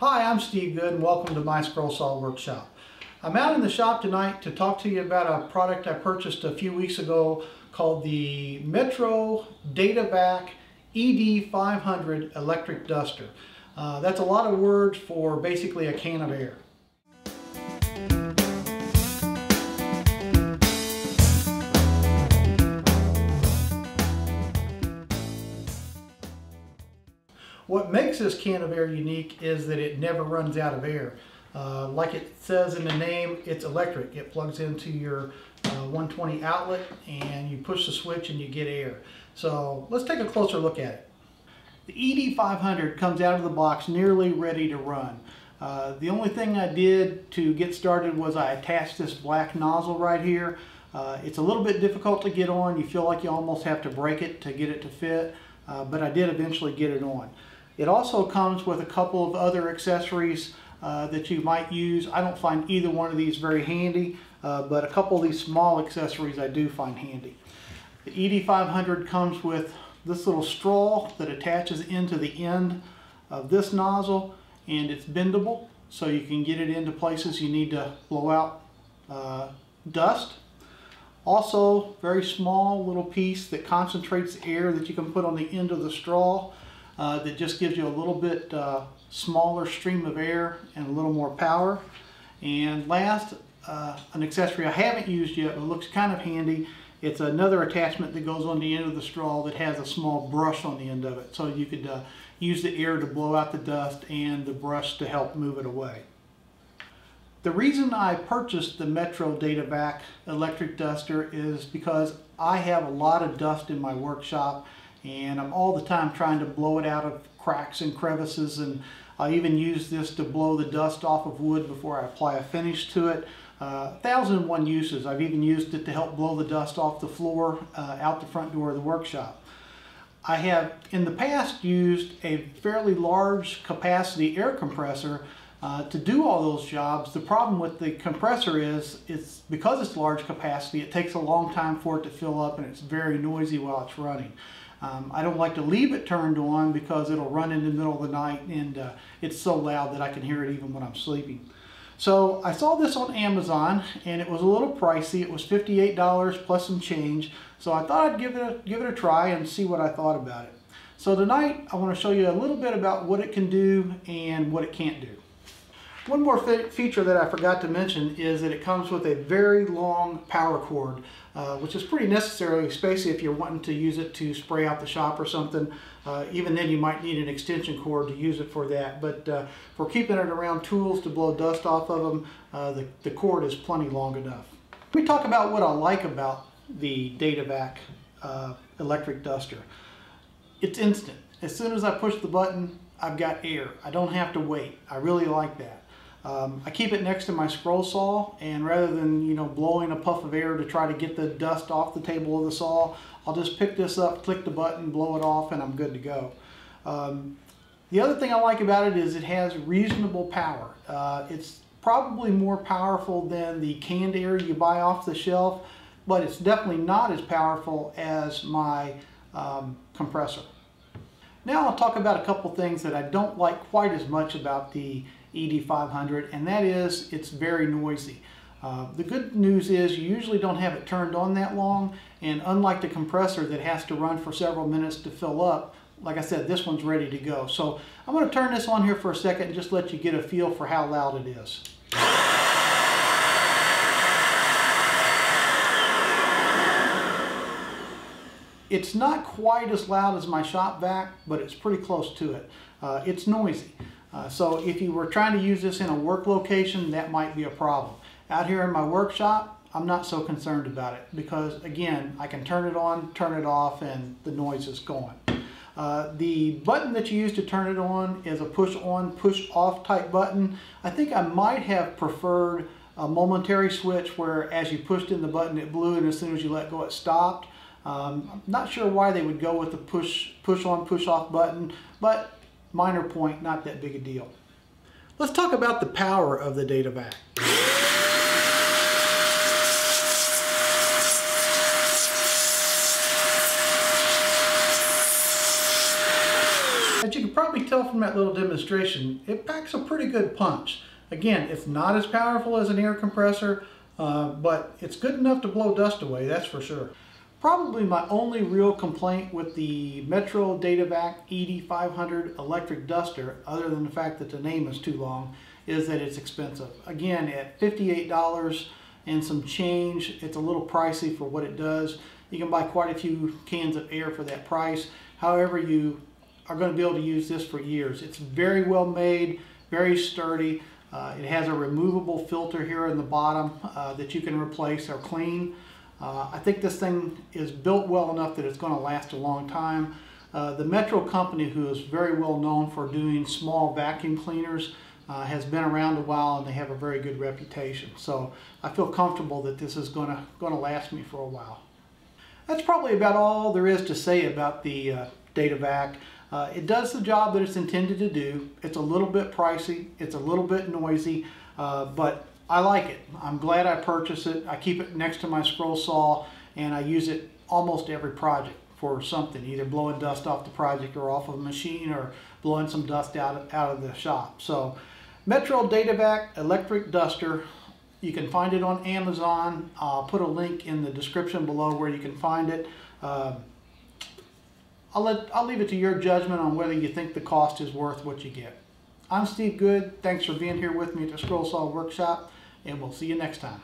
Hi, I'm Steve Good and welcome to my Scroll Saw Workshop. I'm out in the shop tonight to talk to you about a product I purchased a few weeks ago called the Metro DataVac ED500 electric duster. That's a lot of words for basically a can of air. What makes this can of air unique is that it never runs out of air. Like it says in the name, it's electric. It plugs into your 120 outlet and you push the switch and you get air. So let's take a closer look at it. The ED500 comes out of the box nearly ready to run. The only thing I did to get started was I attached this black nozzle right here. It's a little bit difficult to get on. You feel like you almost have to break it to get it to fit, but I did eventually get it on. It also comes with a couple of other accessories that you might use. I don't find either one of these very handy, but a couple of these small accessories I do find handy. The ED500 comes with this little straw that attaches into the end of this nozzle, and it's bendable so you can get it into places you need to blow out dust. Also, very small little piece that concentrates air that you can put on the end of the straw. That just gives you a little bit smaller stream of air and a little more power. And last, an accessory I haven't used yet but looks kind of handy. It's another attachment that goes on the end of the straw that has a small brush on the end of it. So you could use the air to blow out the dust and the brush to help move it away. The reason I purchased the Metro DataVac electric duster is because I have a lot of dust in my workshop and I'm all the time trying to blow it out of cracks and crevices, and I even use this to blow the dust off of wood before I apply a finish to it. 1,001 uses. I've even used it to help blow the dust off the floor out the front door of the workshop. I have in the past used a fairly large capacity air compressor to do all those jobs. The problem with the compressor is because it's large capacity, it takes a long time for it to fill up and it's very noisy while it's running. I don't like to leave it turned on because it'll run in the middle of the night and it's so loud that I can hear it even when I'm sleeping. So I saw this on Amazon and it was a little pricey. It was $58 plus some change. So I thought I'd give it a try and see what I thought about it. So tonight I want to show you a little bit about what it can do and what it can't do. One more feature that I forgot to mention is that it comes with a very long power cord, which is pretty necessary, especially if you're wanting to use it to spray out the shop or something. Even then you might need an extension cord to use it for that. But for keeping it around tools to blow dust off of them, the cord is plenty long enough. Let me talk about what I like about the DataVac electric duster. It's instant. As soon as I push the button, I've got air. I don't have to wait. I really like that. I keep it next to my scroll saw, and rather than blowing a puff of air to try to get the dust off the table of the saw, I'll just pick this up, click the button, blow it off, and I'm good to go. The other thing I like about it is it has reasonable power. It's probably more powerful than the canned air you buy off the shelf, but it's definitely not as powerful as my compressor. Now I'll talk about a couple things that I don't like quite as much about the ED500, and that is it's very noisy. The good news is you usually don't have it turned on that long, and unlike the compressor that has to run for several minutes to fill up, like I said, this one's ready to go. So I'm going to turn this on here for a second and just let you get a feel for how loud it is. It's not quite as loud as my shop vac, but it's pretty close to it. It's noisy. So if you were trying to use this in a work location, that might be a problem. Out here in my workshop, I'm not so concerned about it because, again, I can turn it on, turn it off, and the noise is gone. The button that you use to turn it on is a push on, push off type button. I think I might have preferred a momentary switch where as you pushed in the button it blew and as soon as you let go it stopped. I'm not sure why they would go with the push on, push off button, but minor point, not that big a deal. Let's talk about the power of the DataVac. As you can probably tell from from that little demonstration, it packs a pretty good punch. Again, it's not as powerful as an air compressor, but it's good enough to blow dust away, that's for sure. Probably my only real complaint with the Metro DataVac ED500 electric duster, other than the fact that the name is too long, is that it's expensive. Again, at $58 and some change, it's a little pricey for what it does. You can buy quite a few cans of air for that price. However, you are going to be able to use this for years. It's very well made, very sturdy. It has a removable filter here in the bottom that you can replace or clean. I think this thing is built well enough that it's going to last a long time. The Metro company, who is very well known for doing small vacuum cleaners, has been around a while, and they have a very good reputation. So I feel comfortable that this is going to last me for a while. That's probably about all there is to say about the DataVac. It does the job that it's intended to do. It's a little bit pricey, it's a little bit noisy, but I like it. I'm glad I purchased it. I keep it next to my scroll saw, and I use it almost every project for something, either blowing dust off the project or off of a machine, or blowing some dust out of the shop. So Metro DataVac electric duster, you can find it on Amazon. I'll put a link in the description below where you can find it. I'll leave it to your judgment on whether you think the cost is worth what you get. I'm Steve Good. Thanks for being here with me at the Scroll Saw Workshop, and we'll see you next time.